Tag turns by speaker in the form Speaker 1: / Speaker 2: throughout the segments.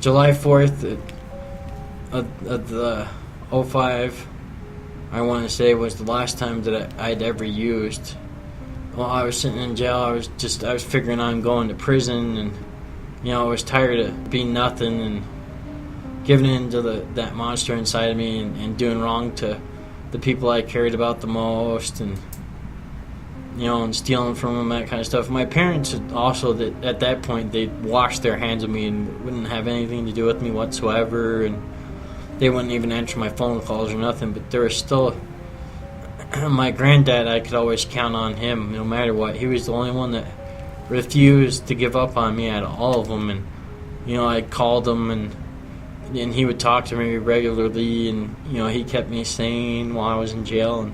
Speaker 1: July 4th of the '05, I want to say, was the last time that I'd ever used. While I was sitting in jail, I was figuring on going to prison, and I was tired of being nothing and giving in to that monster inside of me and doing wrong to the people I cared about the most, and and stealing from them, that kind of stuff. My parents had also, at that point, they washed their hands of me and wouldn't have anything to do with me whatsoever, and they wouldn't even answer my phone calls or nothing. But there was still my granddad. I could always count on him no matter what. He was the only one that refused to give up on me out of all of them. And I called him, and he would talk to me regularly, and he kept me sane while I was in jail. And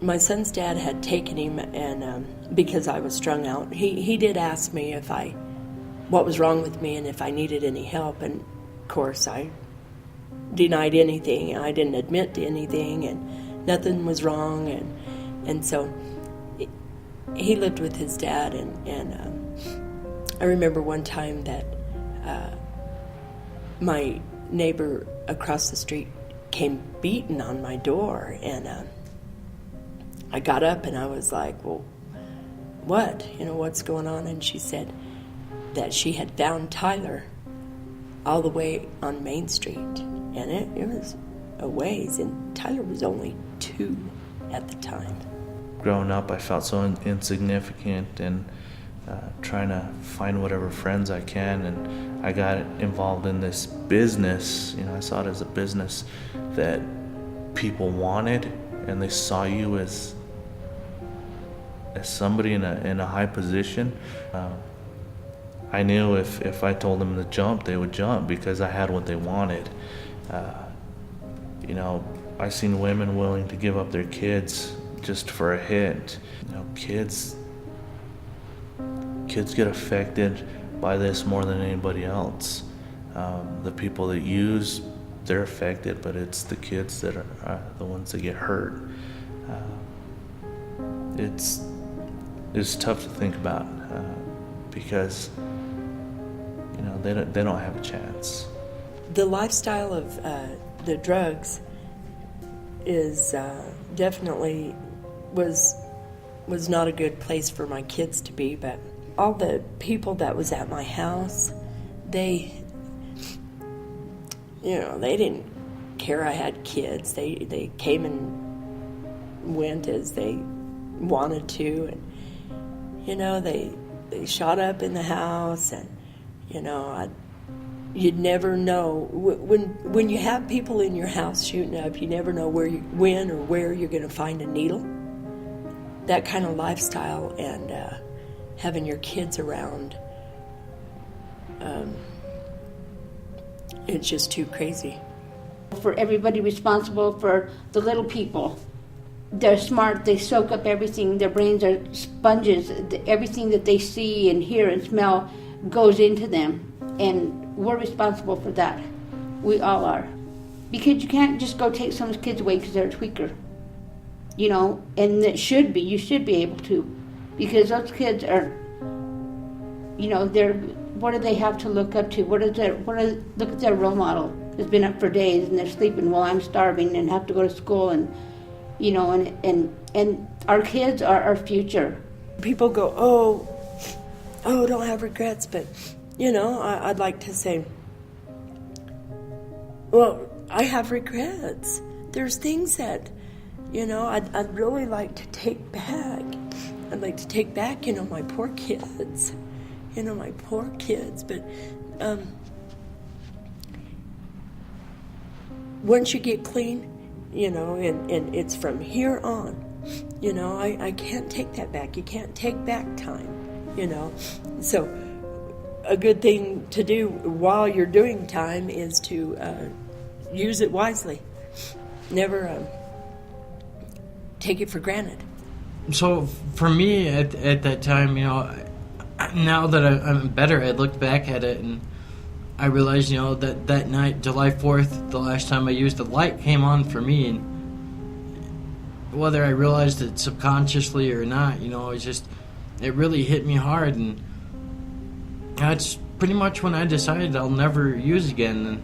Speaker 2: my son's dad had taken him, and because I was strung out, he did ask me what was wrong with me and if I needed any help. And of course I denied anything. I didn't admit to anything, and nothing was wrong. And so he lived with his dad, and I remember one time that my neighbor across the street came beating on my door, and I got up and I was like, well, what? What's going on? And she said that she had found Tyler all the way on Main Street. And it was a ways, and Tyler was only 2 at the time.
Speaker 3: Growing up, I felt so insignificant, and trying to find whatever friends I can, and I got involved in this business. I saw it as a business that people wanted, and they saw you as somebody in a high position. I knew if I told them to jump, they would jump because I had what they wanted. I seen women willing to give up their kids just for a hit. Kids get affected by this more than anybody else. The people that use, they're affected, but it's the kids that are the ones that get hurt. It's tough to think about because they don't have a chance.
Speaker 2: The lifestyle of the drugs is definitely was not a good place for my kids to be. But all the people that was at my house, they didn't care I had kids. They came and went as they wanted to, and they shot up in the house, and you'd never know when you have people in your house shooting up. You never know when or where you're going to find a needle. That kind of lifestyle, and having your kids around, it's just too crazy.
Speaker 4: For everybody responsible for the little people. They're smart, they soak up everything, their brains are sponges. Everything that they see and hear and smell goes into them, and we're responsible for that. We all are. Because you can't just go take someone's kids away because they're a tweaker. And you should be able to, because those kids are, what do they have to look up to? Look at their role model who's been up for days and they're sleeping while I'm starving and have to go to school, and our kids are our future.
Speaker 2: People go, oh, don't have regrets, but I'd like to say, well, I have regrets. There's things that I'd really like to take back. I'd like to take back, my poor kids. My poor kids. But once you get clean, and it's from here on, I can't take that back. You can't take back time, So a good thing to do while you're doing time is to use it wisely. Never take it for granted.
Speaker 1: So for me at that time, now that I'm better, I look back at it and I realized, that night, July 4th, the last time I used, the light came on for me, and whether I realized it subconsciously or not, it really hit me hard, and that's pretty much when I decided I'll never use again.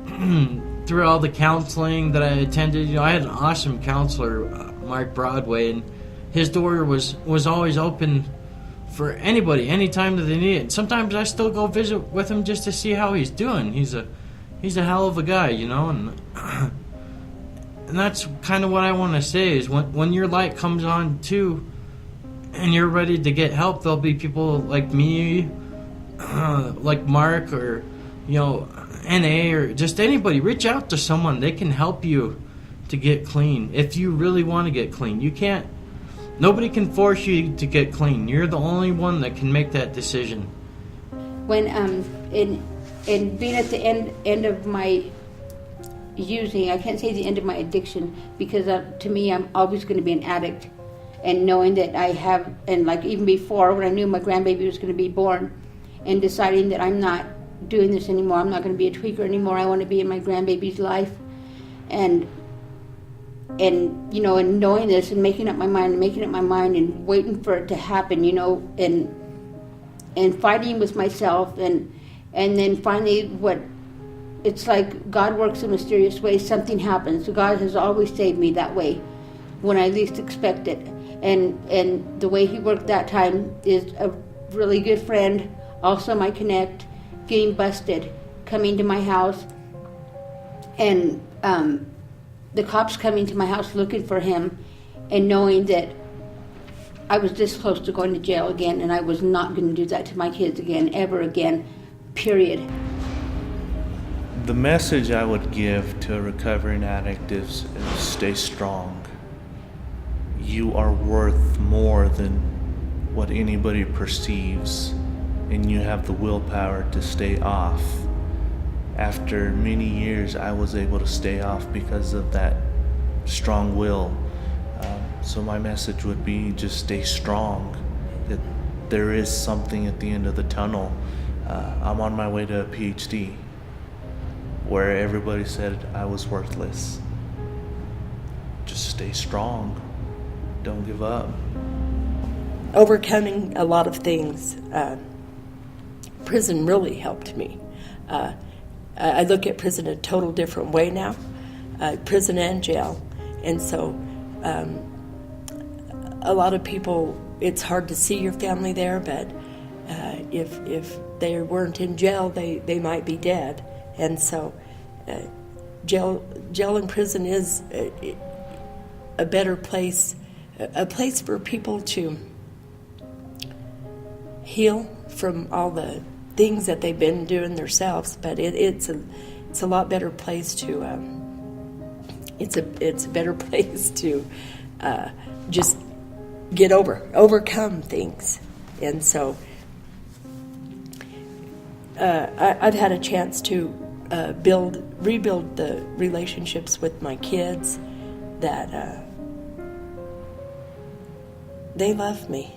Speaker 1: And through all the counseling that I attended, you know, I had an awesome counselor, Mark Broadway, and his door was always open for anybody, anytime that they need it. Sometimes I still go visit with him just to see how he's doing. He's a hell of a guy, you know, and that's kind of what I want to say is when your light comes on too, and you're ready to get help, there'll be people like me, like Mark, or, you know, NA, or just anybody. Reach out to someone. They can help you to get clean if you really want to get clean. You can't. Nobody can force you to get clean. You're the only one that can make that decision.
Speaker 4: When in being at the end of my using, I can't say the end of my addiction, because to me I'm always going to be an addict, and knowing that I have, and like even before when I knew my grandbaby was going to be born, and deciding that I'm not doing this anymore, I'm not going to be a tweaker anymore, I want to be in my grandbaby's life, and you know, and knowing this and making up my mind and waiting for it to happen, you know, and fighting with myself, and then finally it's like God works in mysterious ways. Something happens. So God has always saved me that way, when I least expect it. And the way He worked that time is a really good friend, also my connect, getting busted, coming to my house, and the cops coming to my house looking for him, and knowing that I was this close to going to jail again, and I was not going to do that to my kids again, ever again, period.
Speaker 3: The message I would give to a recovering addict is stay strong. You are worth more than what anybody perceives, and you have the willpower to stay off. After many years, I was able to stay off because of that strong will. So my message would be just stay strong. That there is something at the end of the tunnel. I'm on my way to a PhD, where everybody said I was worthless. Just stay strong. Don't give up.
Speaker 2: Overcoming a lot of things. Prison really helped me. I look at prison a total different way now, prison and jail. And so a lot of people, it's hard to see your family there, but if they weren't in jail, they might be dead. And so jail and prison is a better place, a place for people to heal from all the things that they've been doing themselves, but it's a lot better place to it's a better place to just overcome things. And so I've had a chance to rebuild the relationships with my kids, that they love me.